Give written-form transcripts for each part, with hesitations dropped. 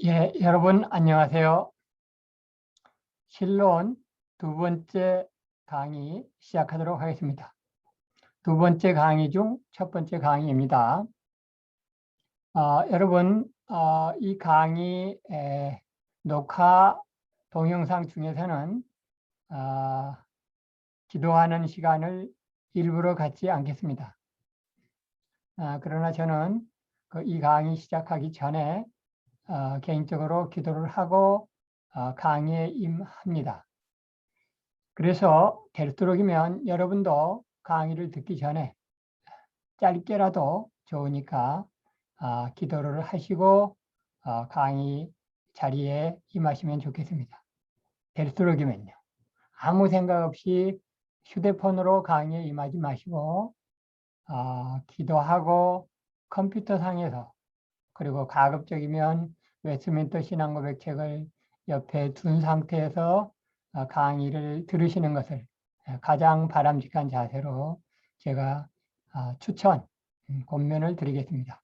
예, 여러분 안녕하세요. 실론 두 번째 강의 시작하도록 하겠습니다. 두 번째 강의 중 첫 번째 강의입니다. 여러분, 이 강의 녹화 동영상 중에서는 기도하는 시간을 일부러 갖지 않겠습니다. 그러나 저는 이 강의 시작하기 전에 개인적으로 기도를 하고 강의에 임합니다. 그래서 될수록이면 여러분도 강의를 듣기 전에 짧게라도 좋으니까 기도를 하시고 강의 자리에 임하시면 좋겠습니다. 될수록이면요. 아무 생각 없이 휴대폰으로 강의에 임하지 마시고 기도하고 컴퓨터상에서, 그리고 가급적이면 웨스트민스터 신앙고백 책을 옆에 둔 상태에서 강의를 들으시는 것을 가장 바람직한 자세로 제가 추천, 권면을 드리겠습니다.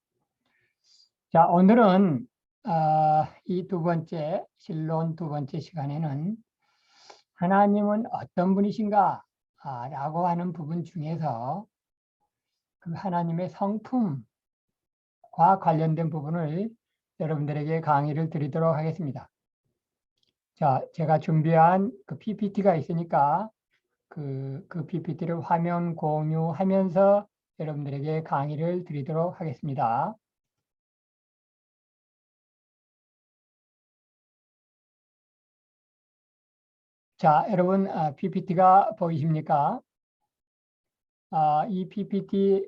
자, 오늘은 이 두 번째, 실론 두 번째 시간에는 하나님은 어떤 분이신가 라고 하는 부분 중에서 그 하나님의 성품과 관련된 부분을 여러분들에게 강의를 드리도록 하겠습니다. 자, 제가 준비한 그 PPT가 있으니까 그 PPT를 화면 공유하면서 여러분들에게 강의를 드리도록 하겠습니다. 자, 여러분 PPT가 보이십니까? 이 PPT,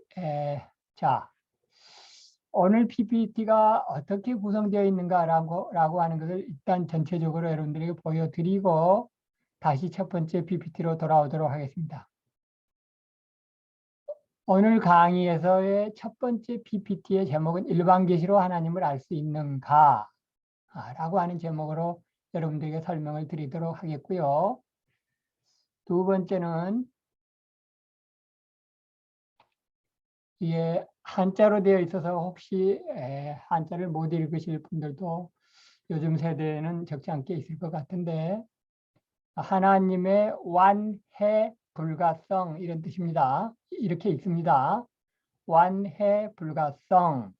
자, 오늘 PPT가 어떻게 구성되어 있는가라고 하는 것을 일단 전체적으로 여러분들에게 보여드리고 다시 첫 번째 PPT로 돌아오도록 하겠습니다. 오늘 강의에서의 첫 번째 PPT의 제목은 일반 계시로 하나님을 알 수 있는가 라고 하는 제목으로 여러분들에게 설명을 드리도록 하겠고요. 두 번째는 이게 한자로 되어 있어서 혹시 한자를 못 읽으실 분들도 요즘 세대에는 적지 않게 있을 것 같은데, 하나님의 완해 불가성 이런 뜻입니다. 이렇게 읽습니다. 완해 불가성.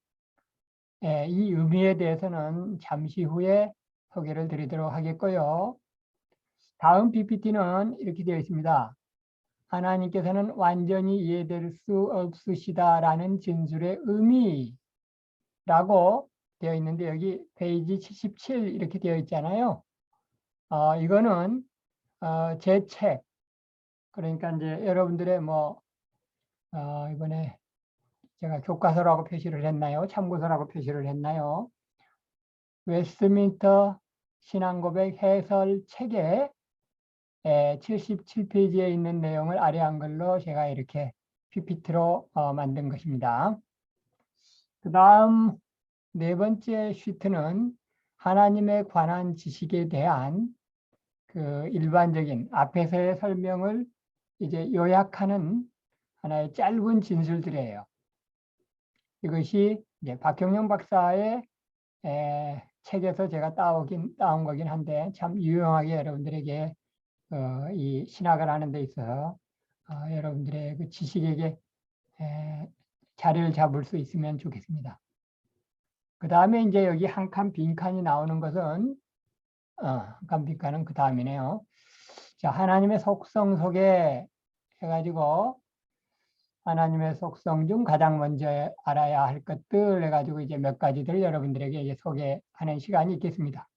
이 의미에 대해서는 잠시 후에 소개를 드리도록 하겠고요. 다음 PPT는 이렇게 되어 있습니다. 하나님께서는 완전히 이해될 수 없으시다라는 진술의 의미라고 되어 있는데, 여기 페이지 77 이렇게 되어 있잖아요. 이거는 제 책, 그러니까 이제 여러분들의 이번에 제가 교과서라고 표시를 했나요? 참고서라고 표시를 했나요? 웨스트민스터 신앙고백 해설 책에 77페이지에 있는 내용을 아래 한글로 제가 이렇게 PPT로 만든 것입니다. 그 다음 네 번째 시트는 하나님에 관한 지식에 대한 그 일반적인 앞에서의 설명을 이제 요약하는 하나의 짧은 진술들이에요. 이것이 이제 박경영 박사의 책에서 제가 따온 거긴 한데 참 유용하게 여러분들에게 이 신학을 하는 데 있어서 여러분들의 그 지식에게 자리를 잡을 수 있으면 좋겠습니다. 그 다음에 이제 여기 한 칸 빈칸이 나오는 것은 한 칸 빈칸은 그 다음이네요. 자, 하나님의 속성 소개 해가지고 하나님의 속성 중 가장 먼저 알아야 할 것들 해가지고 이제 몇 가지들 여러분들에게 이제 소개하는 시간이 있겠습니다.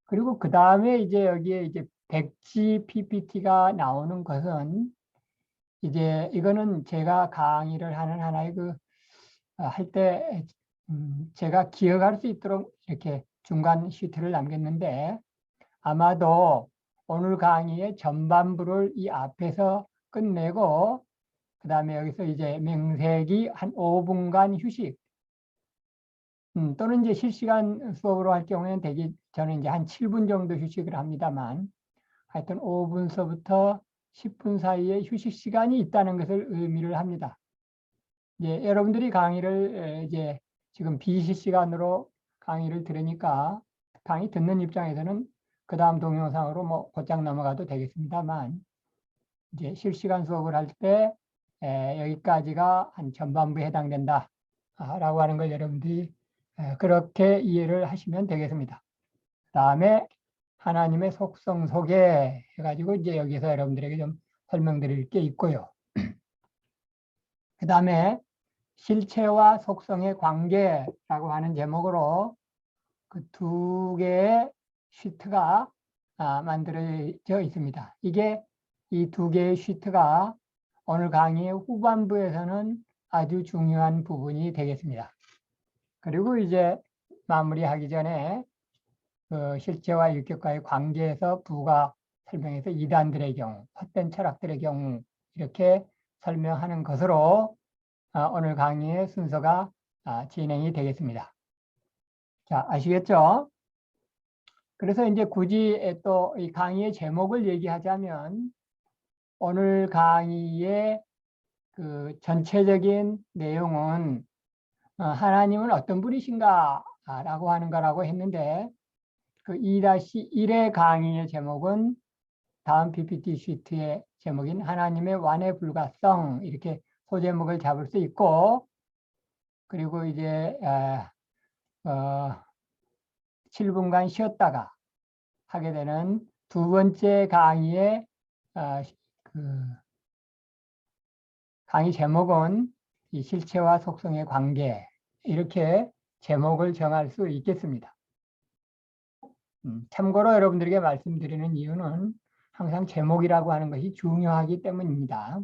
그리고 그 다음에 이제 여기에 이제 백지 PPT가 나오는 것은 이제 이거는 제가 강의를 하는 하나의 할 때 제가 기억할 수 있도록 이렇게 중간 시트를 남겼는데, 아마도 오늘 강의의 전반부를 이 앞에서 끝내고 그 다음에 여기서 이제 명색이 한 5분간 휴식, 또는 이제 실시간 수업으로 할 경우에는 대개 저는 이제 한 7분 정도 휴식을 합니다만, 하여튼 5분서부터 10분 사이에 휴식 시간이 있다는 것을 의미를 합니다. 이제 여러분들이 강의를 이제 지금 비실시간으로 강의를 들으니까 강의 듣는 입장에서는 그 다음 동영상으로 뭐 곧장 넘어가도 되겠습니다만 이제 실시간 수업을 할 때 여기까지가 한 전반부에 해당된다 라고 하는 걸 여러분들이 그렇게 이해를 하시면 되겠습니다. 다음에 하나님의 속성 소개 해가지고 이제 여기서 여러분들에게 좀 설명드릴 게 있고요. 그 다음에 실체와 속성의 관계라고 하는 제목으로 그 두 개의 시트가 만들어져 있습니다. 이게 이 두 개의 시트가 오늘 강의의 후반부에서는 아주 중요한 부분이 되겠습니다. 그리고 이제 마무리하기 전에 그 실체와 율격과의 관계에서 부가 설명해서 이단들의 경우, 헛된 철학들의 경우 이렇게 설명하는 것으로 오늘 강의의 순서가 진행이 되겠습니다. 자, 아시겠죠? 그래서 이제 굳이 또 이 강의의 제목을 얘기하자면 오늘 강의의 그 전체적인 내용은 하나님은 어떤 분이신가 라고 하는 거라고 했는데 그 2-1의 강의의 제목은 다음 PPT 시트의 제목인 하나님의 완의 불가성 이렇게 소제목을 잡을 수 있고 그리고 이제 7분간 쉬었다가 하게 되는 두 번째 강의의 그 강의 제목은 이 실체와 속성의 관계 이렇게 제목을 정할 수 있겠습니다. 참고로 여러분들에게 말씀드리는 이유는 항상 제목이라고 하는 것이 중요하기 때문입니다.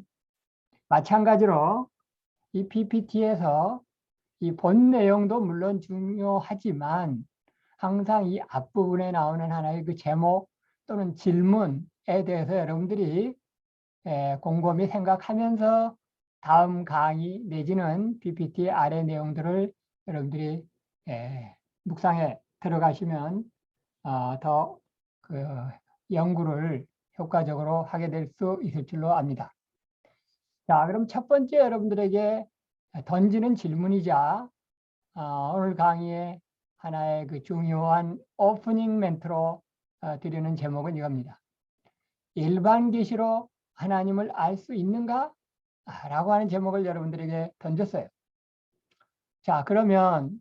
마찬가지로 이 PPT에서 이 본 내용도 물론 중요하지만 항상 이 앞부분에 나오는 하나의 그 제목 또는 질문에 대해서 여러분들이 곰곰이 생각하면서 다음 강의 내지는 PPT 아래 내용들을 여러분들이 묵상에 들어가시면 더 그 연구를 효과적으로 하게 될 수 있을 줄로 압니다. 자, 그럼 첫 번째 여러분들에게 던지는 질문이자 오늘 강의의 하나의 그 중요한 오프닝 멘트로 드리는 제목은 이겁니다. 일반 계시로 하나님을 알 수 있는가? 라고 하는 제목을 여러분들에게 던졌어요. 자, 그러면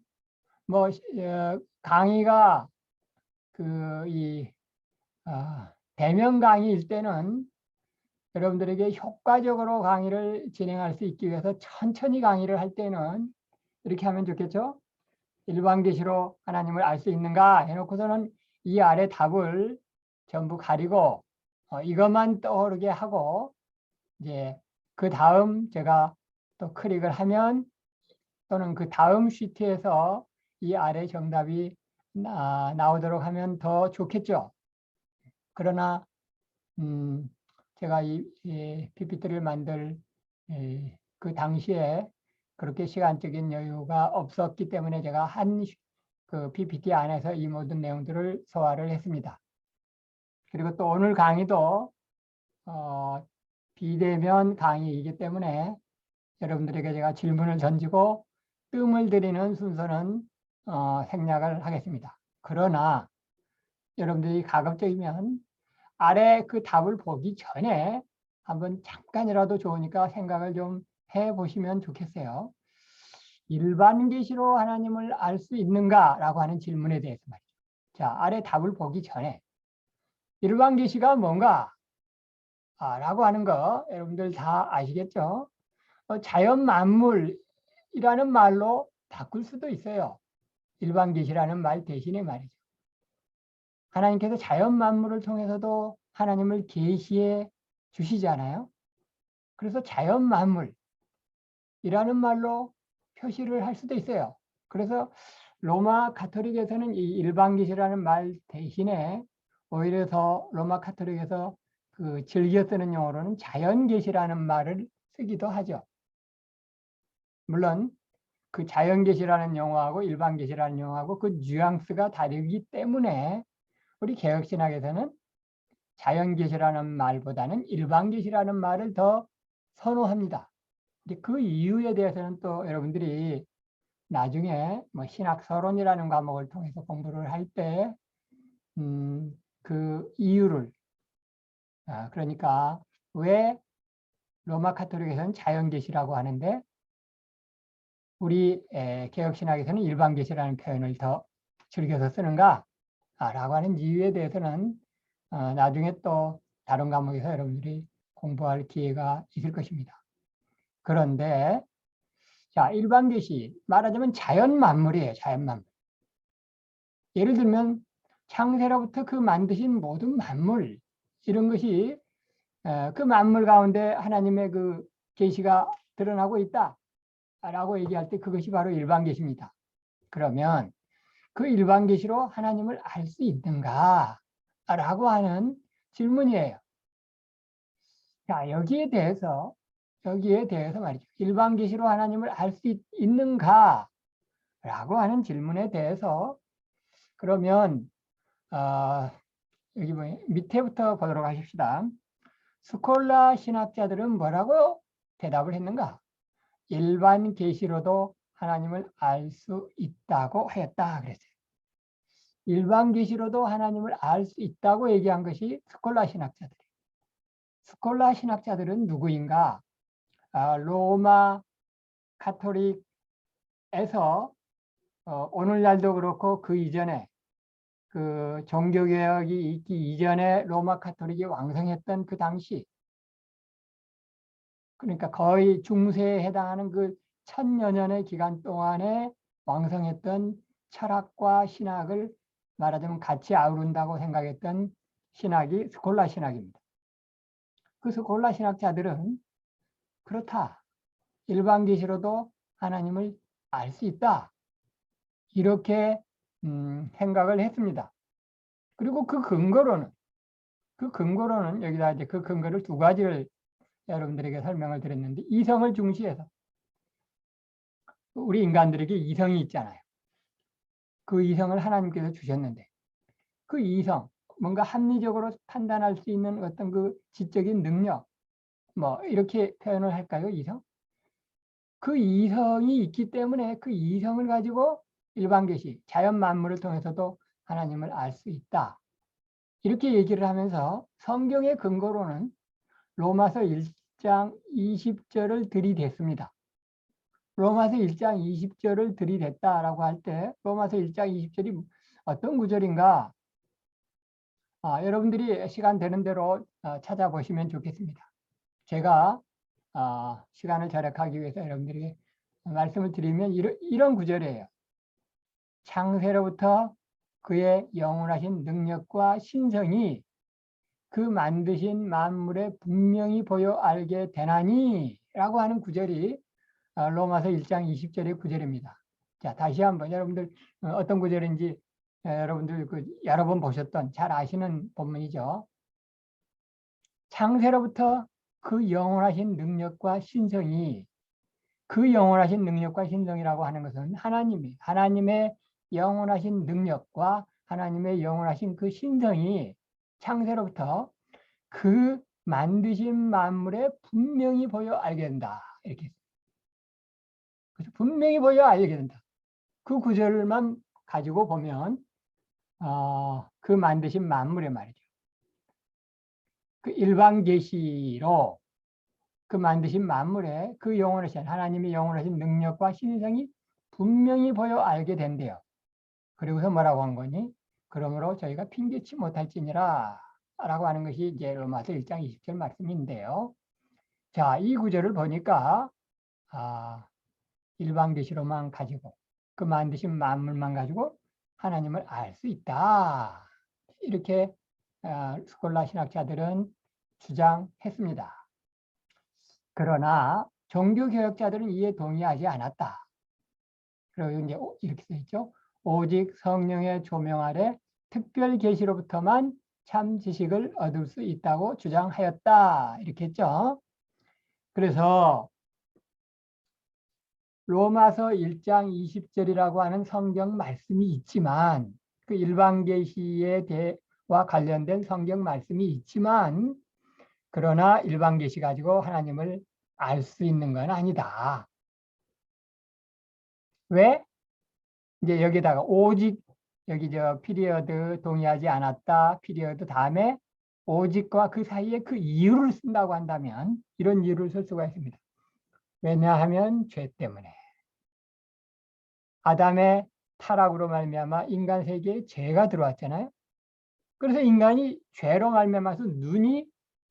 뭐 강의가 대면 강의일 때는 여러분들에게 효과적으로 강의를 진행할 수 있기 위해서 천천히 강의를 할 때는 이렇게 하면 좋겠죠? 일반 계시로 하나님을 알 수 있는가 해놓고서는 이 아래 답을 전부 가리고 이것만 떠오르게 하고 이제 그 다음 제가 또 클릭을 하면 또는 그 다음 시트에서 이 아래 정답이 나오도록 하면 더 좋겠죠. 그러나 제가 이 PPT를 만들 그 당시에 그렇게 시간적인 여유가 없었기 때문에 제가 그 PPT 안에서 이 모든 내용들을 소화를 했습니다. 그리고 또 오늘 강의도 비대면 강의이기 때문에 여러분들에게 제가 질문을 던지고 뜸을 들이는 순서는 생략을 하겠습니다. 그러나 여러분들이 가급적이면 아래 그 답을 보기 전에 한번 잠깐이라도 좋으니까 생각을 좀 해보시면 좋겠어요. 일반 계시로 하나님을 알 수 있는가라고 하는 질문에 대해서 말이죠. 자, 아래 답을 보기 전에 일반 계시가 뭔가? 라고 하는 거 여러분들 다 아시겠죠? 자연 만물이라는 말로 바꿀 수도 있어요. 일반 계시라는 말 대신에 말이죠. 하나님께서 자연 만물을 통해서도 하나님을 계시해 주시잖아요. 그래서 자연 만물이라는 말로 표시를 할 수도 있어요. 그래서 로마 가톨릭에서는 이 일반 계시라는 말 대신에 오히려 더 로마 가톨릭에서 그 즐겨 쓰는 용어로는 자연 계시라는 말을 쓰기도 하죠. 물론 그 자연 계시라는 용어하고 일반 계시라는 용어하고 그 뉘앙스가 다르기 때문에 우리 개혁신학에서는 자연 계시라는 말보다는 일반 계시라는 말을 더 선호합니다. 그 이유에 대해서는 또 여러분들이 나중에 뭐 신학서론이라는 과목을 통해서 공부를 할 때 그 이유를 그러니까 왜 로마 카톨릭에서는 자연계시라고 하는데 우리 개혁신학에서는 일반계시라는 표현을 더 즐겨서 쓰는가 라고 하는 이유에 대해서는 나중에 또 다른 과목에서 여러분들이 공부할 기회가 있을 것입니다. 그런데 자, 일반계시 말하자면 자연만물이에요. 자연만물. 예를 들면 창세로부터 그 만드신 모든 만물 이런 것이 그 만물 가운데 하나님의 그 계시가 드러나고 있다라고 얘기할 때 그것이 바로 일반계시입니다. 그러면 그 일반계시로 하나님을 알 수 있는가? 라고 하는 질문이에요. 자, 여기에 대해서 말이죠. 일반계시로 하나님을 알 수 있는가? 라고 하는 질문에 대해서 그러면 여기 밑에부터 보도록 하십시다. 스콜라 신학자들은 뭐라고 대답을 했는가? 일반 계시로도 하나님을 알 수 있다고 하였다 그랬어요. 일반 계시로도 하나님을 알 수 있다고 얘기한 것이 스콜라 신학자들이에요. 스콜라 신학자들은 누구인가? 로마 카톨릭에서 오늘날도 그렇고 그 이전에 그 종교개혁이 있기 이전에 로마 카톨릭이 왕성했던 그 당시, 그러니까 거의 중세에 해당하는 그 1000여 년의 기간 동안에 왕성했던 철학과 신학을 말하자면 같이 아우른다고 생각했던 신학이 스콜라 신학입니다. 그 스콜라 신학자들은 그렇다. 일반 계시로도 하나님을 알 수 있다. 이렇게 생각을 했습니다. 그리고 그 근거로는 여기다 이제 그 근거를 두 가지를 여러분들에게 설명을 드렸는데, 이성을 중시해서 우리 인간들에게 이성이 있잖아요. 그 이성을 하나님께서 주셨는데 그 이성, 뭔가 합리적으로 판단할 수 있는 어떤 그 지적인 능력, 뭐 이렇게 표현을 할까요? 이성? 그 이성이 있기 때문에 그 이성을 가지고 일반 계시, 자연 만물을 통해서도 하나님을 알 수 있다. 이렇게 얘기를 하면서 성경의 근거로는 로마서 1장 20절을 들이댔습니다. 로마서 1장 20절을 들이댔다라고 할 때 로마서 1장 20절이 어떤 구절인가? 여러분들이 시간 되는 대로 찾아보시면 좋겠습니다. 제가 시간을 절약하기 위해서 여러분들에게 말씀을 드리면 이런 구절이에요. 창세로부터 그의 영원하신 능력과 신성이 그 만드신 만물에 분명히 보여 알게 되나니 라고 하는 구절이 로마서 1장 20절의 구절입니다. 자, 다시 한번 여러분들 어떤 구절인지 여러분들 여러 번 보셨던 잘 아시는 본문이죠. 창세로부터 그 영원하신 능력과 신성이, 그 영원하신 능력과 신성이라고 하는 것은 하나님의 영원하신 능력과 하나님의 영원하신 그 신성이 창세로부터 그 만드신 만물에 분명히 보여 알게 된다. 이렇게. 그래서 분명히 보여 알게 된다. 그 구절만 가지고 보면 그 만드신 만물의 말이죠. 그 일반 계시로 그 만드신 만물에 그 영원하신 하나님의 영원하신 능력과 신성이 분명히 보여 알게 된대요. 그리고서 뭐라고 한 거니? 그러므로 저희가 핑계치 못할지니라 라고 하는 것이 이제 로마서 1장 20절 말씀인데요. 자, 이 구절을 보니까 일반 계시로만 가지고 그 만드신 만물만 가지고 하나님을 알 수 있다. 이렇게 스콜라 신학자들은 주장했습니다. 그러나 종교개혁자들은 이에 동의하지 않았다. 그리고 이제 이렇게 써 있죠. 오직 성령의 조명 아래 특별 계시로부터만 참 지식을 얻을 수 있다고 주장하였다. 이렇게 했죠. 그래서 로마서 1장 20절이라고 하는 성경 말씀이 있지만, 그 일반 계시에 대와 관련된 성경 말씀이 있지만, 그러나 일반 계시 가지고 하나님을 알 수 있는 건 아니다. 왜? 이제 여기다가 오직 여기 저 피리어드 동의하지 않았다. 피리어드 다음에 오직과 그 사이에 그 이유를 쓴다고 한다면 이런 이유를 쓸 수가 있습니다. 왜냐하면 죄 때문에. 아담의 타락으로 말미암아 인간 세계에 죄가 들어왔잖아요. 그래서 인간이 죄로 말미암아서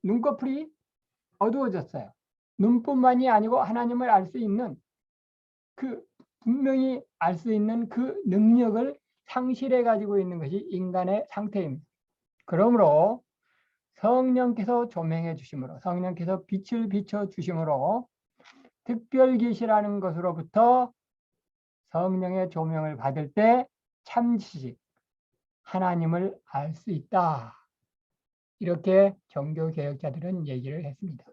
눈꺼풀이 어두워졌어요. 눈뿐만이 아니고 하나님을 알 수 있는 그 분명히 알 수 있는 그 능력을 상실해 가지고 있는 것이 인간의 상태입니다. 그러므로 성령께서 조명해 주심으로 성령께서 빛을 비춰 주심으로 특별 계시라는 것으로부터 성령의 조명을 받을 때 참지식 하나님을 알 수 있다. 이렇게 종교 개혁자들은 얘기를 했습니다.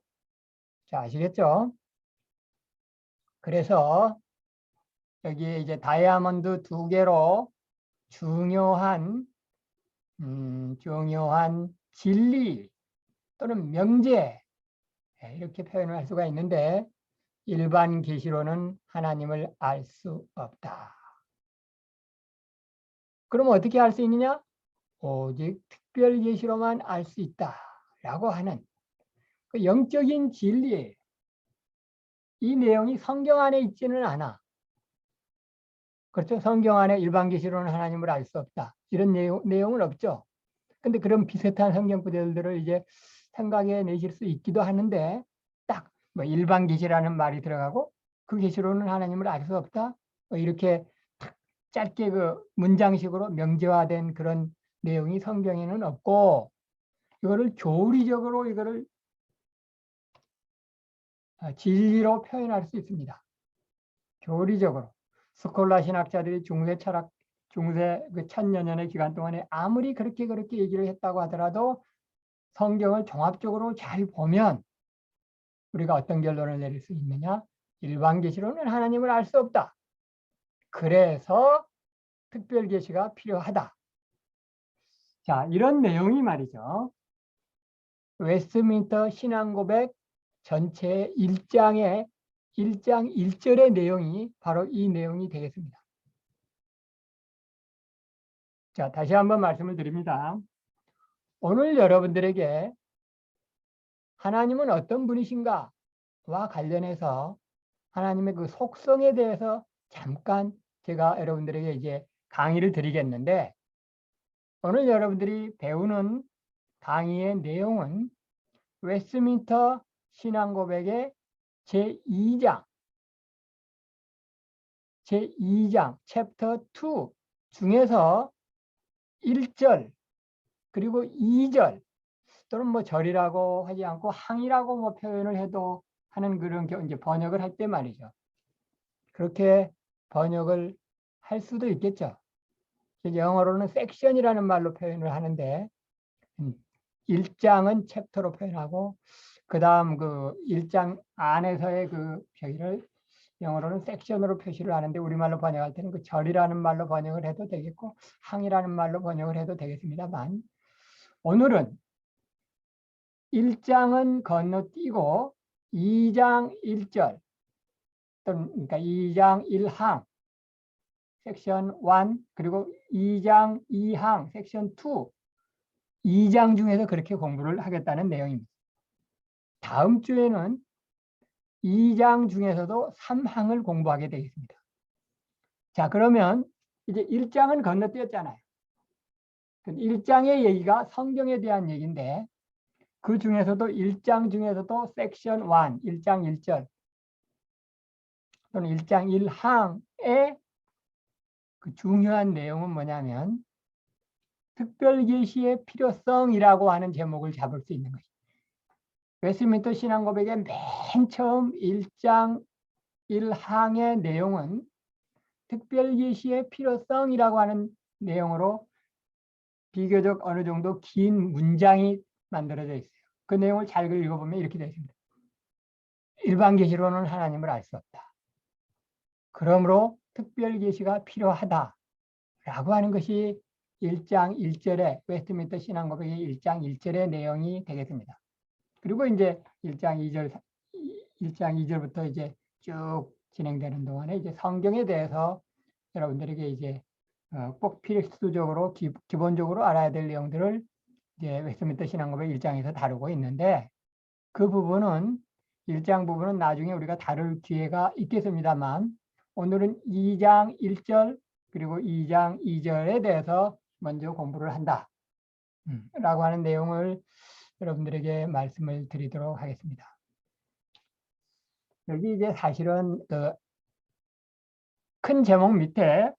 자, 아시겠죠? 그래서 여기 이제 다이아몬드 2개로 중요한 진리 또는 명제 이렇게 표현을 할 수가 있는데 일반 계시로는 하나님을 알 수 없다. 그럼 어떻게 알 수 있느냐? 오직 특별 계시로만 알 수 있다라고 하는 그 영적인 진리예요. 이 내용이 성경 안에 있지는 않아. 그렇죠? 성경 안에 일반 계시로는 하나님을 알 수 없다. 이런 내용은 없죠. 근데 그런 비슷한 성경 구절들을 이제 생각해 내실 수 있기도 하는데 딱 뭐 일반 계시라는 말이 들어가고 그 계시로는 하나님을 알 수 없다. 뭐 이렇게 탁 짧게 그 문장식으로 명제화된 그런 내용이 성경에는 없고 이거를 교리적으로 이거를 진리로 표현할 수 있습니다. 교리적으로 스콜라 신학자들이 중세 그 1000여년의 기간 동안에 아무리 그렇게 얘기를 했다고 하더라도 성경을 종합적으로 잘 보면 우리가 어떤 결론을 내릴 수 있느냐? 일반 계시로는 하나님을 알 수 없다. 그래서 특별 계시가 필요하다. 자, 이런 내용이 말이죠. 웨스트민스터 신앙고백 전체 1장 1절의 내용이 바로 이 내용이 되겠습니다. 자, 다시 한번 말씀을 드립니다. 오늘 여러분들에게 하나님은 어떤 분이신가와 관련해서 하나님의 그 속성에 대해서 잠깐 제가 여러분들에게 이제 강의를 드리겠는데 오늘 여러분들이 배우는 강의의 내용은 웨스트민스터 신앙고백의 제2장 챕터 2 중에서 1절 그리고 2절 또는 뭐 절이라고 하지 않고 항이라고 뭐 표현을 해도 하는 그런 이제 번역을 할 때 말이죠. 그렇게 번역을 할 수도 있겠죠. 영어로는 섹션이라는 말로 표현을 하는데 1장은 챕터로 표현하고 그 다음 그 1장 안에서의 그 저기를 영어로는 섹션으로 표시를 하는데 우리말로 번역할 때는 그 절이라는 말로 번역을 해도 되겠고 항이라는 말로 번역을 해도 되겠습니다만 오늘은 1장은 건너뛰고 2장 1절 또는 그러니까 2장 1항 섹션 1 그리고 2장 2항 섹션 2 2장 중에서 그렇게 공부를 하겠다는 내용입니다. 다음 주에는 2장 중에서도 3항을 공부하게 되겠습니다. 자, 그러면 이제 1장은 건너뛰었잖아요. 1장의 얘기가 성경에 대한 얘기인데 그 중에서도 1장 중에서도 섹션 1, 1장 1절 또는 1장 1항의 그 중요한 내용은 뭐냐면 특별계시의 필요성이라고 하는 제목을 잡을 수 있는 것입니다. 웨스트민스터 신앙고백의 맨 처음 1장 1항의 내용은 특별계시의 필요성이라고 하는 내용으로 비교적 어느 정도 긴 문장이 만들어져 있어요. 그 내용을 잘 읽어보면 이렇게 되어 있습니다. 일반 계시로는 하나님을 알 수 없다. 그러므로 특별계시가 필요하다라고 하는 것이 1장 1절의 웨스트민스터 신앙고백의 1장 1절의 내용이 되겠습니다. 그리고 이제 1장 2절부터 이제 쭉 진행되는 동안에 이제 성경에 대해서 여러분들에게 이제 꼭 필수적으로 기본적으로 알아야 될 내용들을 이제 웨스트민스터 신앙고백 1장에서 다루고 있는데 그 부분은 1장 부분은 나중에 우리가 다룰 기회가 있겠습니다만 오늘은 2장 1절 그리고 2장 2절에 대해서 먼저 공부를 한다 라고 하는 내용을 여러분들에게 말씀을 드리도록 하겠습니다. 여기 이제 사실은 그 큰 제목 밑에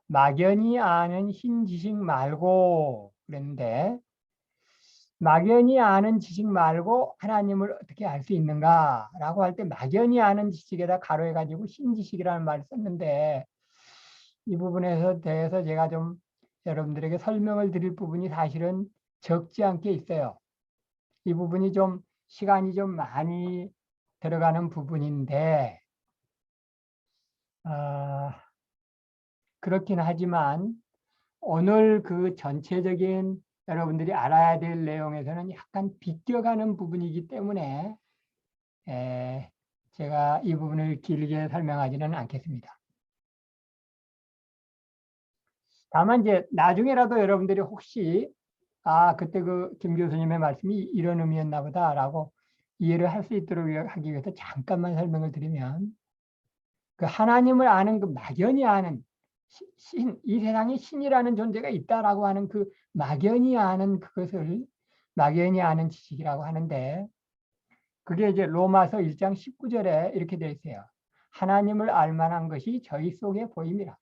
막연히 아는 흰 지식 말고 그랬는데 막연히 아는 지식 말고 하나님을 어떻게 알 수 있는가 라고 할 때 막연히 아는 지식에다 가로해 가지고 흰 지식이라는 말을 썼는데 이 부분에 대해서 제가 좀 여러분들에게 설명을 드릴 부분이 사실은 적지 않게 있어요. 이 부분이 좀 시간이 좀 많이 들어가는 부분인데 그렇긴 하지만 오늘 그 전체적인 여러분들이 알아야 될 내용에서는 약간 비껴가는 부분이기 때문에 제가 이 부분을 길게 설명하지는 않겠습니다. 다만 이제 나중에라도 여러분들이 혹시 그때 그 김 교수님의 말씀이 이런 의미였나 보다라고 이해를 할 수 있도록 하기 위해서 잠깐만 설명을 드리면 그 하나님을 아는 그 막연히 아는 이 세상에 신이라는 존재가 있다라고 하는 그 막연히 아는 그것을 막연히 아는 지식이라고 하는데 그게 이제 로마서 1장 19절에 이렇게 되어 있어요. 하나님을 알 만한 것이 저희 속에 보임이라.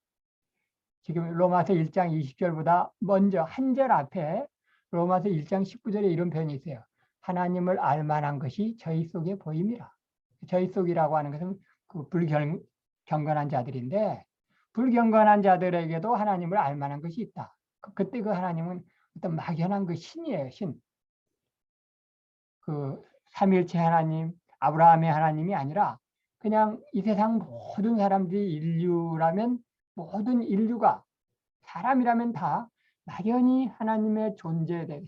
지금 로마서 1장 20절보다 먼저 한 절 앞에 로마서 1장 19절에 이런 표현이 있어요. 하나님을 알 만한 것이 저희 속에 보임이라. 저희 속이라고 하는 것은 그 불경건한 자들인데 불경건한 자들에게도 하나님을 알 만한 것이 있다. 그때 그 하나님은 어떤 막연한 그 신이에요, 신. 그 삼일체 하나님, 아브라함의 하나님이 아니라 그냥 이 세상 모든 사람들이 인류라면 모든 인류가 사람이라면 다 막연히 하나님의 존재에 대해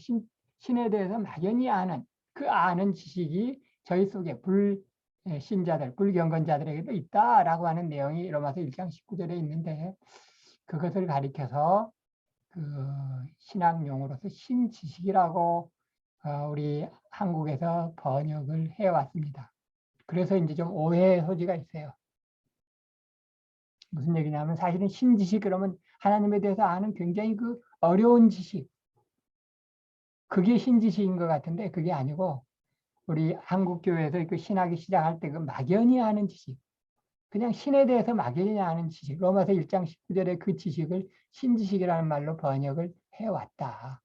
신에 대해서 막연히 아는 그 아는 지식이 저희 속에 불신자들, 불경건자들에게도 있다라고 하는 내용이 로마서 1장 19절에 있는데 그것을 가리켜서 그 신학 용어로서 신지식이라고 우리 한국에서 번역을 해왔습니다. 그래서 이제 좀 오해의 소지가 있어요. 무슨 얘기냐면 사실은 신지식 그러면 하나님에 대해서 아는 굉장히 그 어려운 지식 그게 신지식인 것 같은데 그게 아니고 우리 한국교회에서 그 신학이 시작할 때 그 막연히 아는 지식 그냥 신에 대해서 막연히 아는 지식 로마서 1장 19절에 그 지식을 신지식이라는 말로 번역을 해왔다.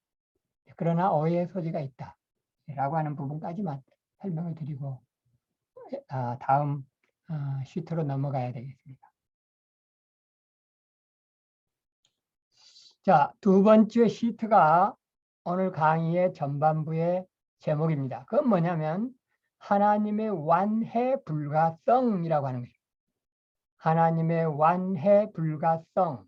그러나 오해의 소지가 있다 라고 하는 부분까지만 설명을 드리고 다음 시트로 넘어가야 되겠습니다. 자, 두 번째 시트가 오늘 강의의 전반부의 제목입니다. 그건 뭐냐면 하나님의 완해 불가성이라고 하는 것입니다. 하나님의 완해 불가성.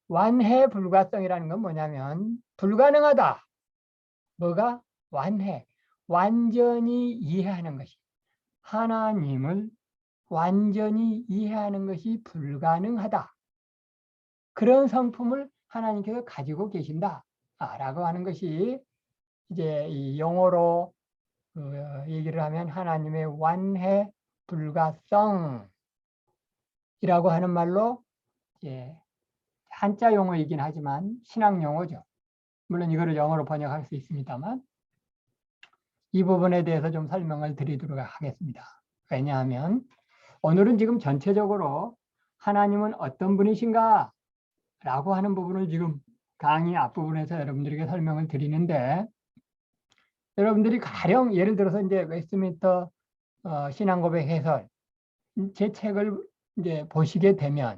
완해 불가성이라는 건 뭐냐면 불가능하다. 뭐가? 완해. 완전히 이해하는 것이. 하나님을 완전히 이해하는 것이 불가능하다. 그런 성품을 하나님께서 가지고 계신다. 라고 하는 것이 이제 이 용어로 얘기를 하면 하나님의 완해 불가성이라고 하는 말로 이제 한자 용어이긴 하지만 신학 용어죠. 물론 이거를 영어로 번역할 수 있습니다만 이 부분에 대해서 좀 설명을 드리도록 하겠습니다. 왜냐하면 오늘은 지금 전체적으로 하나님은 어떤 분이신가 라고 하는 부분을 지금 강의 앞부분에서 여러분들에게 설명을 드리는데 여러분들이 가령 예를 들어서 이제 웨스트민스터 신앙고백 해설 제 책을 이제 보시게 되면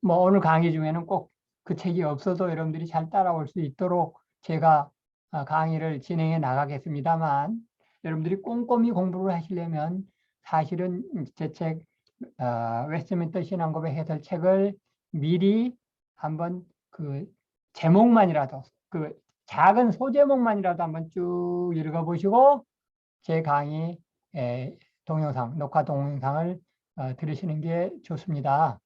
뭐 오늘 강의 중에는 꼭 그 책이 없어도 여러분들이 잘 따라올 수 있도록 제가 강의를 진행해 나가겠습니다만 여러분들이 꼼꼼히 공부를 하시려면 사실은 제 책 웨스트민스터 신앙고백 해설 책을 미리 한번 그 제목만이라도 그 작은 소제목만이라도 한번 쭉 읽어보시고 제 강의 동영상, 녹화 동영상을 들으시는 게 좋습니다.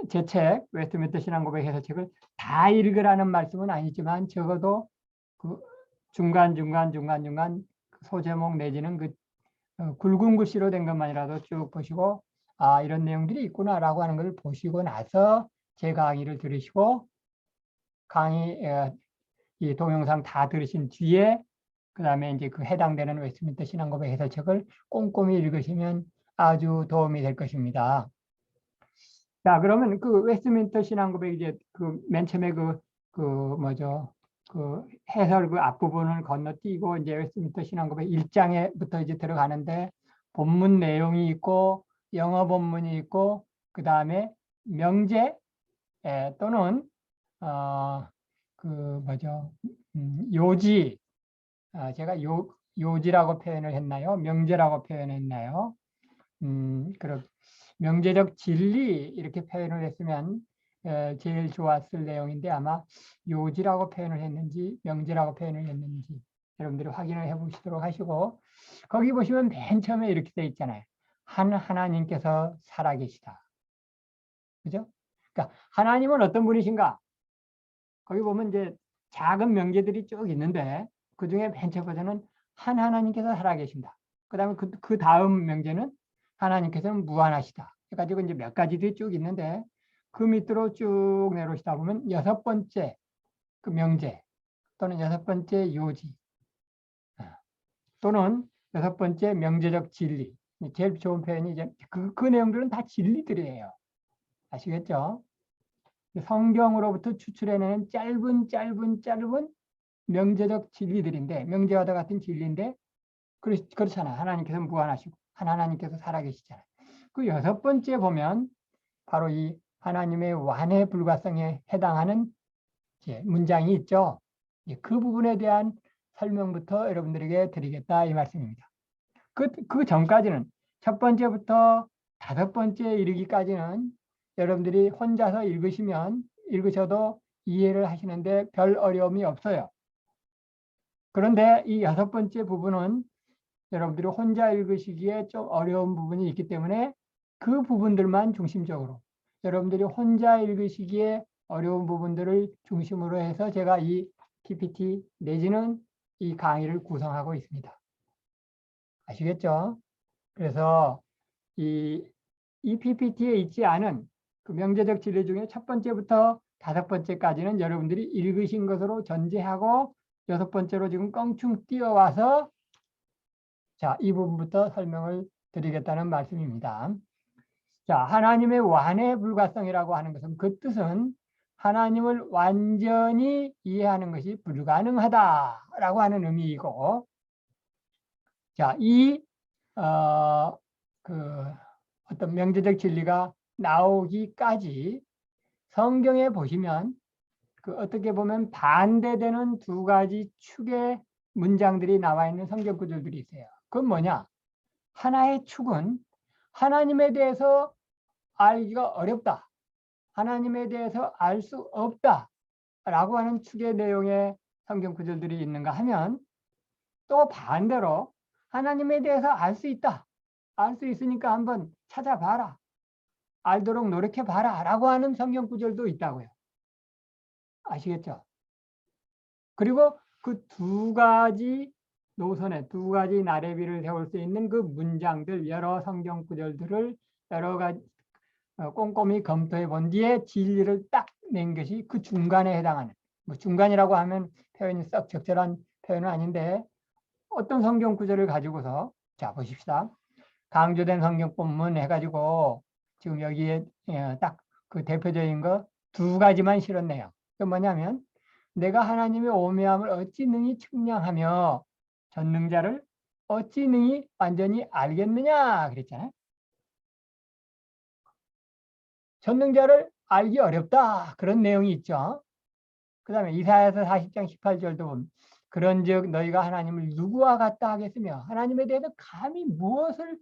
제 책, 웨스트민스터 신앙고백 해설책을 다 읽으라는 말씀은 아니지만 적어도 그 중간중간 소제목 내지는 굵은 글씨로 된 것만이라도 쭉 보시고 이런 내용들이 있구나라고 하는 걸 보시고 나서 제 강의를 들으시고 이 동영상 다 들으신 뒤에 그 다음에 이제 그 해당되는 웨스트민스터 신앙고백 해설책을 꼼꼼히 읽으시면 아주 도움이 될 것입니다. 자, 그러면 그 웨스트민스터 신앙고백 이제 그 맨 처음에 그 해설 그 앞부분을 건너뛰고 이제 웨스트민스터 신앙고백 1장에부터 이제 들어가는데 본문 내용이 있고 영어 본문이 있고 그 다음에 명제 또는 요지 제가 요지라고 표현을 했나요? 명제라고 표현했나요? 그럼 명제적 진리 이렇게 표현을 했으면 제일 좋았을 내용인데 아마 요지라고 표현을 했는지 명제라고 표현을 했는지 여러분들이 확인을 해 보시도록 하시고 거기 보시면 맨 처음에 이렇게 돼 있잖아요. 하나님께서 살아계시다. 그죠? 그러니까 하나님은 어떤 분이신가? 거기 보면 이제 작은 명제들이 쭉 있는데 그 중에 맨 첫 번째는 하나님께서 살아계신다. 그다음에 그 다음 명제는 하나님께서는 무한하시다. 해가지고 이제 몇 가지들이 쭉 있는데 그 밑으로 쭉 내려오시다 보면 여섯 번째 그 명제 또는 여섯 번째 요지 또는 여섯 번째 명제적 진리. 제일 좋은 표현이 이제 그 내용들은 다 진리들이에요. 아시겠죠? 성경으로부터 추출해내는 짧은 명제적 진리들인데 명제와도 같은 진리인데 그렇잖아. 하나님께서 무한하시고 하나님께서 살아계시잖아요. 그 여섯 번째 보면 바로 이 하나님의 완의 불가성에 해당하는 문장이 있죠. 그 부분에 대한 설명부터 여러분들에게 드리겠다 이 말씀입니다. 그 전까지는 첫 번째부터 다섯 번째 이르기까지는 여러분들이 혼자서 읽으셔도 이해를 하시는데 별 어려움이 없어요. 그런데 이 여섯 번째 부분은 여러분들이 혼자 읽으시기에 좀 어려운 부분이 있기 때문에 그 부분들만 중심적으로 여러분들이 혼자 읽으시기에 어려운 부분들을 중심으로 해서 제가 이 PPT 내지는 이 강의를 구성하고 있습니다. 아시겠죠? 그래서 이 PPT에 있지 않은 그 명제적 진리 중에 첫 번째부터 다섯 번째까지는 여러분들이 읽으신 것으로 전제하고 여섯 번째로 지금 껑충 뛰어와서 자, 이 부분부터 설명을 드리겠다는 말씀입니다. 자, 하나님의 완의 불가성이라고 하는 것은 그 뜻은 하나님을 완전히 이해하는 것이 불가능하다라고 하는 의미이고, 자, 어떤 명제적 진리가 나오기까지 성경에 보시면 어떻게 보면 반대되는 두 가지 축의 문장들이 나와 있는 성경 구절들이 있어요. 그건 뭐냐? 하나의 축은 하나님에 대해서 알기가 어렵다. 하나님에 대해서 알 수 없다. 라고 하는 축의 내용의 성경 구절들이 있는가 하면 또 반대로 하나님에 대해서 알 수 있다. 알 수 있으니까 한번 찾아봐라. 알도록 노력해봐라. 라고 하는 성경 구절도 있다고요. 아시겠죠? 그리고 그 두 가지 노선에 두 가지 나래비를 세울 수 있는 그 문장들, 여러 성경 구절들을 여러 가지 꼼꼼히 검토해 본 뒤에 진리를 딱 낸 것이 그 중간에 해당하는, 뭐 중간이라고 하면 표현이 썩 적절한 표현은 아닌데 어떤 성경 구절을 가지고서 자 보십시다. 강조된 성경 본문 해가지고 지금 여기에 딱 그 대표적인 거 두 가지만 실었네요. 그 뭐냐면 내가 하나님의 오묘함을 어찌 능히 측량하며 전능자를 어찌 능히 완전히 알겠느냐 그랬잖아요. 전능자를 알기 어렵다 그런 내용이 있죠. 그 다음에 이사야서 40장 18절도 보면 그런즉 너희가 하나님을 누구와 같다 하겠으며 하나님에 대해서 감히 무엇을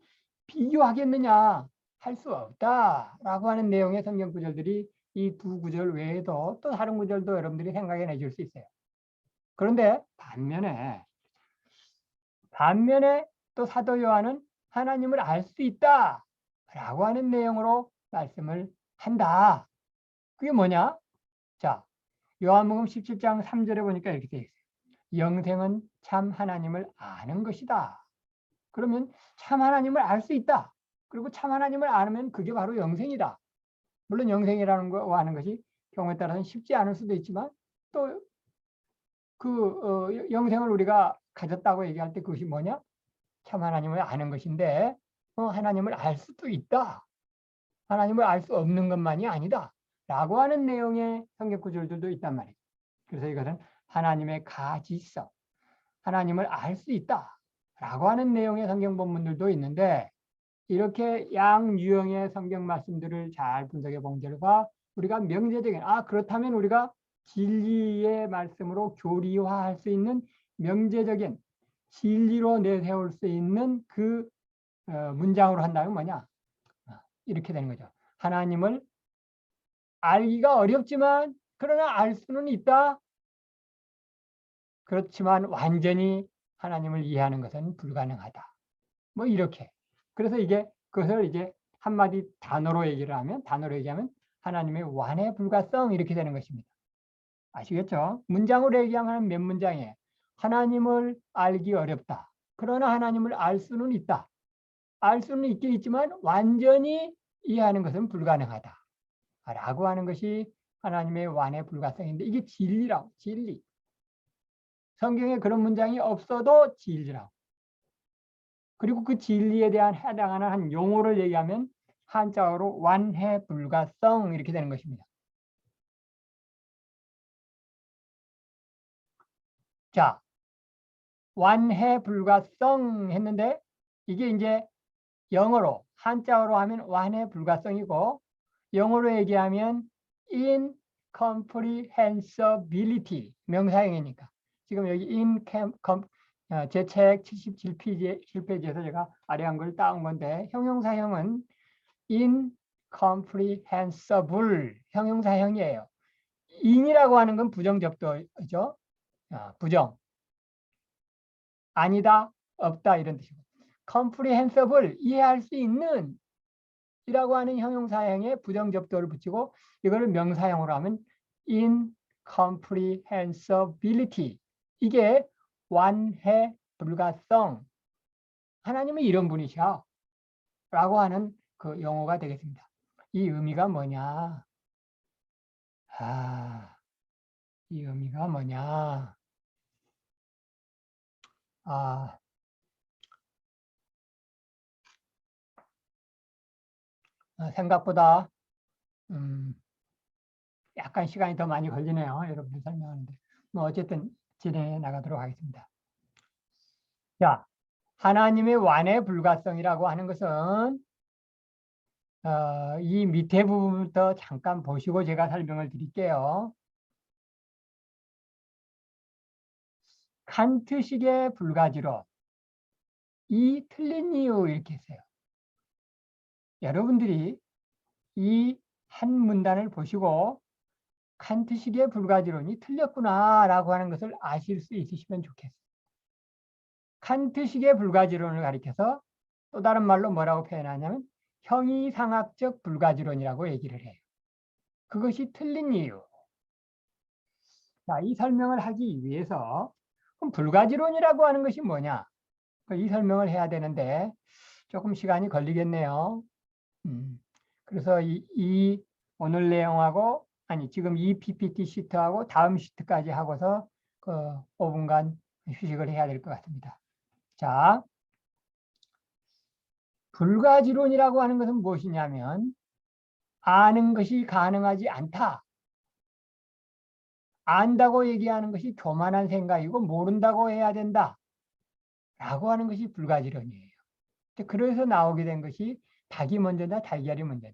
비교하겠느냐 할 수 없다라고 하는 내용의 성경 구절들이 이 두 구절 외에도 또 다른 구절도 여러분들이 생각해 내줄 수 있어요. 그런데 반면에 반면에 또 사도 요한은 하나님을 알 수 있다 라고 하는 내용으로 말씀을 한다. 그게 뭐냐? 자, 요한복음 17장 3절에 보니까 이렇게 되어 있어요. 영생은 참 하나님을 아는 것이다. 그러면 참 하나님을 알 수 있다. 그리고 참 하나님을 알면 그게 바로 영생이다. 물론 영생이라는 거 하는 것이 경우에 따라서는 쉽지 않을 수도 있지만 또 영생을 우리가 가졌다고 얘기할 때 그것이 뭐냐? 참 하나님을 아는 것인데 하나님을 알 수도 있다. 하나님을 알 수 없는 것만이 아니다. 라고 하는 내용의 성경 구절들도 있단 말이에요. 그래서 이것은 하나님의 가지성, 하나님을 알 수 있다. 라고 하는 내용의 성경 본문들도 있는데 이렇게 양유형의 성경 말씀들을 잘 분석해 본 결과 우리가 명제적인 그렇다면 우리가 진리의 말씀으로 교리화할 수 있는 명제적인 진리로 내세울 수 있는 그 문장으로 한다면 뭐냐? 이렇게 되는 거죠. 하나님을 알기가 어렵지만 그러나 알 수는 있다. 그렇지만 완전히 하나님을 이해하는 것은 불가능하다. 뭐 이렇게. 그래서 그것을 이제 한마디 단어로 얘기하면 하나님의 완의 불가성 이렇게 되는 것입니다. 아시겠죠? 문장으로 얘기하면 몇 문장이에요. 하나님을 알기 어렵다. 그러나 하나님을 알 수는 있다. 알 수는 있긴 있지만 완전히 이해하는 것은 불가능하다. 라고 하는 것이 하나님의 완의 불가성인데 이게 진리라고. 진리. 성경에 그런 문장이 없어도 진리라고. 그리고 그 진리에 대한 해당하는 한 용어를 얘기하면 한자어로 완해불가성 이렇게 되는 것입니다. 자, 완해불가성 했는데 이게 이제 영어로 한자어로 하면 완해불가성이고 영어로 얘기하면 incomprehensibility 명사형이니까 지금 여기 제 책 77페이지에서 제가 아래 한 걸 따온 건데 형용사형은 incomprehensible 형용사형이에요. in이라고 하는 건 부정접두죠. 부정. 아니다, 없다 이런 뜻이고. comprehensible 이해할 수 있는 이라고 하는 형용사형에 부정접두를 붙이고 이거를 명사형으로 하면 incomprehensibility 이게 완해 불가성 하나님은 이런 분이셔 라고 하는 그 용어가 되겠습니다. 이 의미가 뭐냐? 이 의미가 뭐냐? 생각보다 약간 시간이 더 많이 걸리네요. 여러분들 설명하는데. 뭐 어쨌든 진행해 나가도록 하겠습니다. 자, 하나님의 완의 불가성이라고 하는 것은 이 밑에 부분부터 잠깐 보시고 제가 설명을 드릴게요. 칸트식의 불가지론. 이 틀린 이유 이렇게 했어요. 여러분들이 이 한 문단을 보시고 칸트식의 불가지론이 틀렸구나라고 하는 것을 아실 수 있으시면 좋겠어요. 칸트식의 불가지론을 가리켜서 또 다른 말로 뭐라고 표현하냐면 형이상학적 불가지론이라고 얘기를 해요. 그것이 틀린 이유. 자, 이 설명을 하기 위해서 그럼 불가지론이라고 하는 것이 뭐냐? 이 설명을 해야 되는데 조금 시간이 걸리겠네요. 그래서 이 오늘 내용하고 지금 이 PPT 시트하고 다음 시트까지 하고서 그 5분간 휴식을 해야 될 것 같습니다. 자, 불가지론이라고 하는 것은 무엇이냐면 아는 것이 가능하지 않다. 안다고 얘기하는 것이 교만한 생각이고 모른다고 해야 된다. 라고 하는 것이 불가지론이에요. 그래서 나오게 된 것이 닭이 먼저냐 달걀이 먼저냐.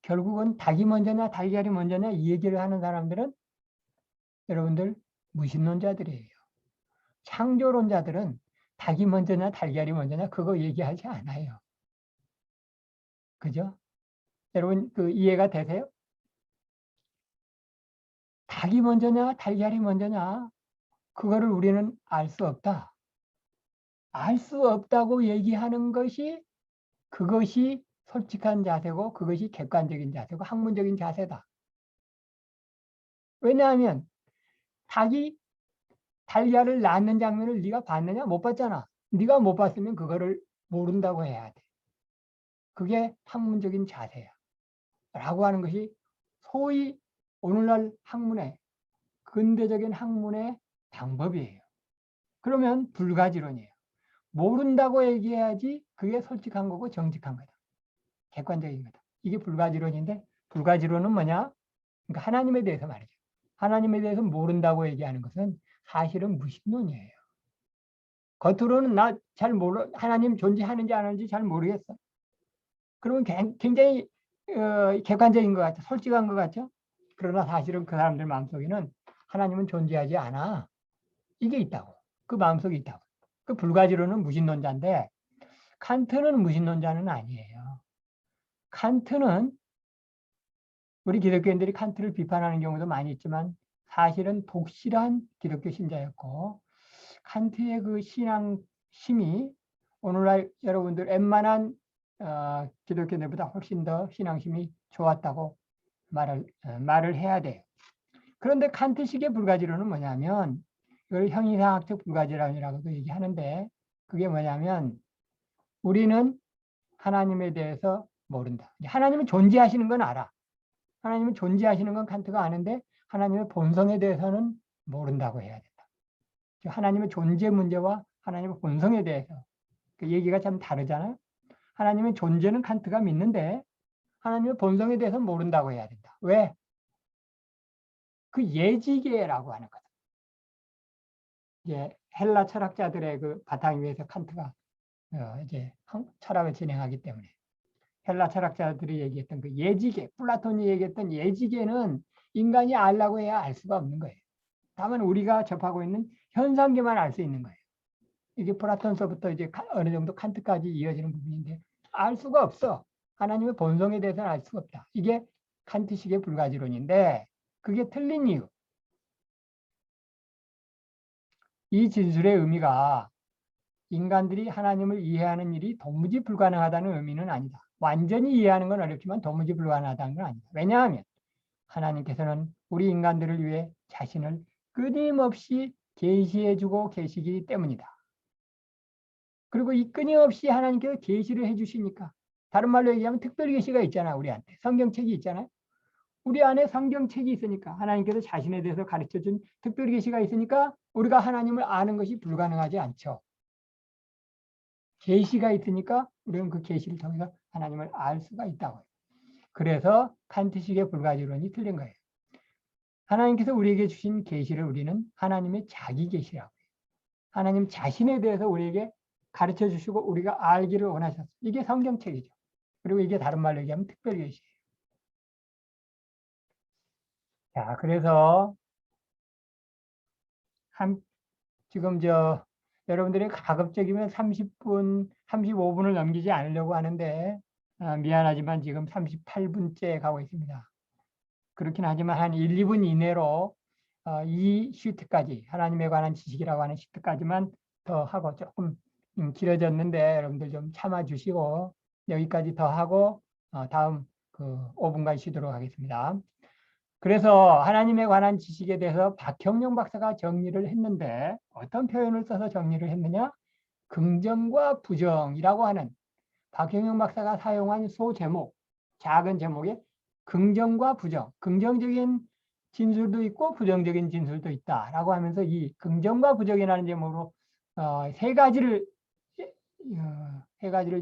결국은 닭이 먼저냐 달걀이 먼저냐 이 얘기를 하는 사람들은 여러분들 무신론자들이에요. 창조론자들은 닭이 먼저냐 달걀이 먼저냐 그거 얘기하지 않아요. 그죠? 여러분 그 이해가 되세요? 닭이 먼저냐 달걀이 먼저냐 그거를 우리는 알 수 없다. 알 수 없다고 얘기하는 것이 그것이 솔직한 자세고 그것이 객관적인 자세고 학문적인 자세다. 왜냐하면 닭이 달걀을 낳는 장면을 네가 봤느냐? 못 봤잖아. 네가 못 봤으면 그거를 모른다고 해야 돼. 그게 학문적인 자세야. 라고 하는 것이 소위 오늘날 학문의 근대적인 학문의 방법이에요. 그러면 불가지론이에요. 모른다고 얘기해야지 그게 솔직한 거고 정직한 거다. 객관적인 거다. 이게 불가지론인데 불가지론은 뭐냐? 그러니까 하나님에 대해서 말이죠. 하나님에 대해서 모른다고 얘기하는 것은 사실은 무신론이에요. 겉으로는 나 잘 모르 하나님 존재하는지 안 하는지 잘 모르겠어. 그러면 굉장히 객관적인 것 같죠. 솔직한 것 같죠. 그러나 사실은 그 사람들 마음속에는 하나님은 존재하지 않아. 이게 있다고. 그 마음속에 있다고. 그 불가지론은 무신론자인데 칸트는 무신론자는 아니에요. 칸트는 우리 기독교인들이 칸트를 비판하는 경우도 많이 있지만 사실은 독실한 기독교 신자였고 칸트의 그 신앙심이 오늘날 여러분들 웬만한 기독교인들보다 훨씬 더 신앙심이 좋았다고 말을 해야 돼요. 그런데 칸트식의 불가지론은 뭐냐면 이걸 형이상학적 불가지론이라고도 얘기하는데 그게 뭐냐면 우리는 하나님에 대해서 모른다. 하나님은 존재하시는 건 알아. 하나님은 존재하시는 건 칸트가 아는데 하나님의 본성에 대해서는 모른다고 해야 된다. 하나님의 존재 문제와 하나님의 본성에 대해서 그 얘기가 참 다르잖아요. 하나님의 존재는 칸트가 믿는데 하나님의 본성에 대해서는 모른다고 해야 된다. 왜? 그 예지계라고 하는 거다. 이제 헬라 철학자들의 그 바탕 위에서 칸트가 이제 철학을 진행하기 때문에 헬라 철학자들이 얘기했던 그 예지계, 플라톤이 얘기했던 예지계는 인간이 알라고 해야 알 수가 없는 거예요. 다만 우리가 접하고 있는 현상계만 알 수 있는 거예요. 이게 플라톤서부터 이제 어느 정도 칸트까지 이어지는 부분인데 알 수가 없어. 하나님의 본성에 대해서는 알 수가 없다. 이게 칸트식의 불가지론인데 그게 틀린 이유. 이 진술의 의미가 인간들이 하나님을 이해하는 일이 도무지 불가능하다는 의미는 아니다. 완전히 이해하는 건 어렵지만 도무지 불가능하다는 건 아니다. 왜냐하면 하나님께서는 우리 인간들을 위해 자신을 끊임없이 계시해주고 계시기 때문이다. 그리고 이 끊임없이 하나님께서 계시를 해주시니까 다른 말로 얘기하면 특별 계시가 있잖아. 우리한테 성경책이 있잖아요. 우리 안에 성경책이 있으니까 하나님께서 자신에 대해서 가르쳐준 특별 계시가 있으니까 우리가 하나님을 아는 것이 불가능하지 않죠. 계시가 있으니까 우리는 그 계시를 통해서 하나님을 알 수가 있다고. 그래서 칸트식의 불가지론이 틀린 거예요. 하나님께서 우리에게 주신 계시를 우리는 하나님의 자기 계시라고 해요. 하나님 자신에 대해서 우리에게 가르쳐 주시고 우리가 알기를 원하셨어요. 이게 성경책이죠. 그리고 이게 다른 말로 얘기하면 특별 계시예요. 자, 그래서 지금 여러분들이 가급적이면 30분, 35분을 넘기지 않으려고 하는데 미안하지만 지금 38분째 가고 있습니다. 그렇긴 하지만 한 1, 2분 이내로 이 시트까지 하나님에 관한 지식이라고 하는 시트까지만 더 하고 조금 길어졌는데 여러분들 좀 참아 주시고 여기까지 더 하고 다음 그 5분간 쉬도록 하겠습니다. 그래서 하나님에 관한 지식에 대해서 박형룡 박사가 정리를 했는데 어떤 표현을 써서 정리를 했느냐? 긍정과 부정이라고 하는 박형룡 박사가 사용한 소제목, 작은 제목에 긍정과 부정, 긍정적인 진술도 있고 부정적인 진술도 있다라고 하면서 이 긍정과 부정이라는 제목으로 세 가지를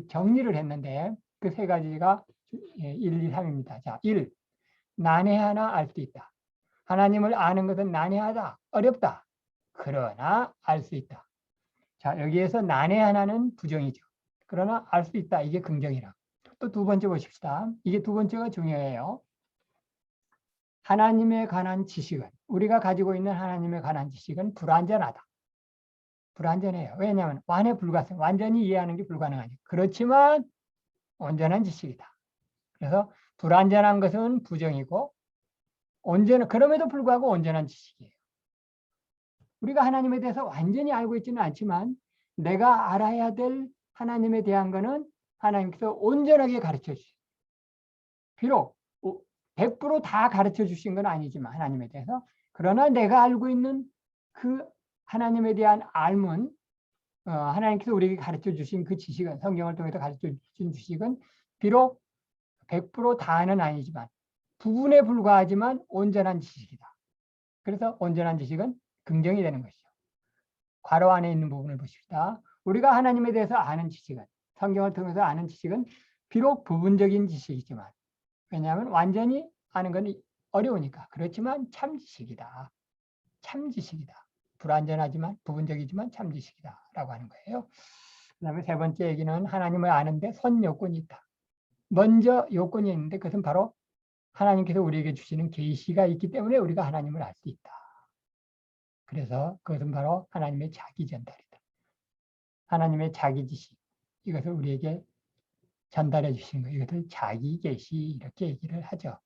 정리를 했는데 그 세 가지가 1, 2, 3입니다. 자, 1. 난해하나 알 수 있다. 하나님을 아는 것은 난해하다, 어렵다. 그러나 알 수 있다. 자, 여기에서 난해하나는 부정이죠. 그러나 알 수 있다. 이게 긍정이라. 또 두 번째 보십시다. 이게 두 번째가 중요해요. 하나님에 관한 지식은, 우리가 가지고 있는 하나님에 관한 지식은 불완전하다. 불완전해요. 왜냐하면 완해 불가능, 완전히 이해하는 게 불가능하죠. 그렇지만 온전한 지식이다. 그래서 불완전한 것은 부정이고 그럼에도 불구하고 온전한 지식이에요. 우리가 하나님에 대해서 완전히 알고 있지는 않지만 내가 알아야 될 하나님에 대한 거는 하나님께서 온전하게 가르쳐 주시. 비록 100%다 가르쳐 주신 건 아니지만 하나님에 대해서, 그러나 내가 알고 있는 그 하나님에 대한 알문, 하나님께서 우리에게 가르쳐 주신 그 지식은, 성경을 통해서 가르쳐 주신 지식은 비록 100% 다는 아니지만 부분에 불과하지만 온전한 지식이다. 그래서 온전한 지식은 긍정이 되는 것이죠. 괄호 안에 있는 부분을 보십시다. 우리가 하나님에 대해서 아는 지식은, 성경을 통해서 아는 지식은 비록 부분적인 지식이지만, 왜냐하면 완전히 아는 건 어려우니까, 그렇지만 참 지식이다. 참 지식이다. 불완전하지만 부분적이지만 참 지식이다 라고 하는 거예요. 그 다음에 세 번째 얘기는 하나님을 아는데 선 요건이 있다. 먼저 요건이 있는데 그것은 바로 하나님께서 우리에게 주시는 계시가 있기 때문에 우리가 하나님을 알 수 있다. 그래서 그것은 바로 하나님의 자기 전달이다. 하나님의 자기 지식, 이것을 우리에게 전달해 주시는 거예요. 이것을 자기 계시, 이렇게 얘기를 하죠.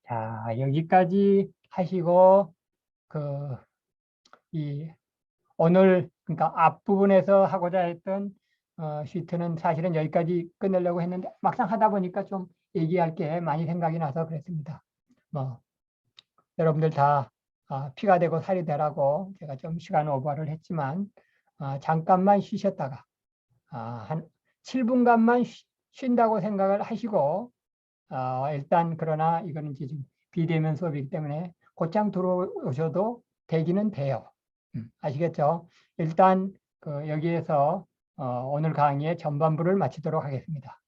자, 여기까지 하시고 오늘, 그러니까 앞부분에서 하고자 했던 시트는 사실은 여기까지 끝내려고 했는데 막상 하다 보니까 좀 얘기할 게 많이 생각이 나서 그랬습니다. 뭐 여러분들 다 피가 되고 살이 되라고 제가 좀 시간 오버를 했지만 잠깐만 쉬셨다가 한 7분간만 쉰다고 생각을 하시고, 일단 그러나 이거는 이제 좀 비대면 수업이기 때문에 곧장 들어오셔도 되기는 돼요. 아시겠죠? 일단 여기에서 오늘 강의의 전반부를 마치도록 하겠습니다.